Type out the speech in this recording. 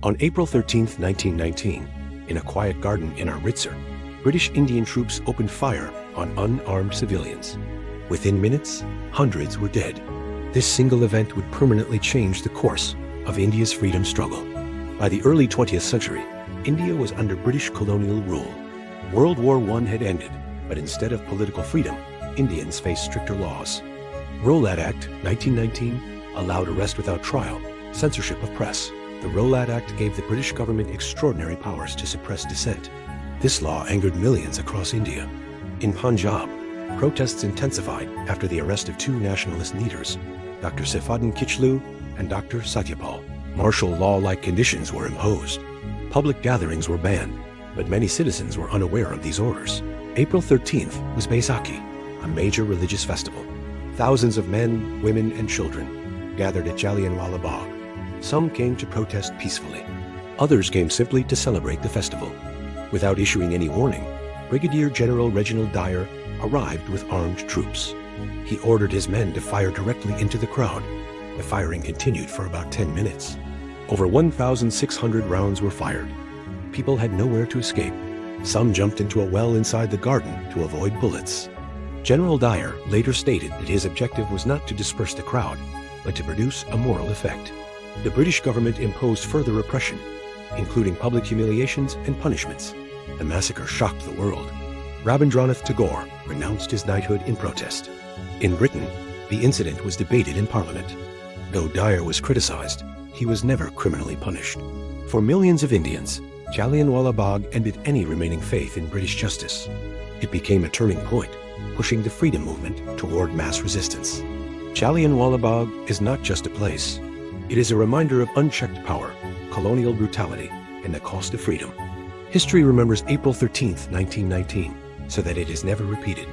On April 13, 1919, in a quiet garden in Amritsar, British Indian troops opened fire on unarmed civilians. Within minutes, hundreds were dead. This single event would permanently change the course of India's freedom struggle. By the early 20th century, India was under British colonial rule. World War I had ended, but instead of political freedom, Indians faced stricter laws. Rowlatt Act, 1919, allowed arrest without trial, censorship of press. The Rowlatt Act gave the British government extraordinary powers to suppress dissent. This law angered millions across India. In Punjab, protests intensified after the arrest of two nationalist leaders, Dr. Saifuddin Kichlu and Dr. Satyapal. Martial law-like conditions were imposed. Public gatherings were banned, but many citizens were unaware of these orders. April 13th was Baisakhi, a major religious festival. Thousands of men, women, and children gathered at Jallianwala Bagh. Some came to protest peacefully. Others came simply to celebrate the festival. Without issuing any warning, Brigadier General Dyer arrived with armed troops. He ordered his men to fire directly into the crowd. The firing continued for about 10 minutes. Over 1,600 rounds were fired. People had nowhere to escape. Some jumped into a well inside the garden to avoid bullets. General Dyer later stated that his objective was not to disperse the crowd, but to produce a moral effect. The British government imposed further repression, including public humiliations and punishments. The massacre shocked the world. Rabindranath Tagore renounced his knighthood in protest. In Britain, the incident was debated in Parliament. Though Dyer was criticized, he was never criminally punished. For millions of Indians, Jallianwala Bagh ended any remaining faith in British justice. It became a turning point, pushing the freedom movement toward mass resistance. Jallianwala Bagh is not just a place. It is a reminder of unchecked power, colonial brutality, and the cost of freedom. History remembers April 13, 1919, so that it is never repeated.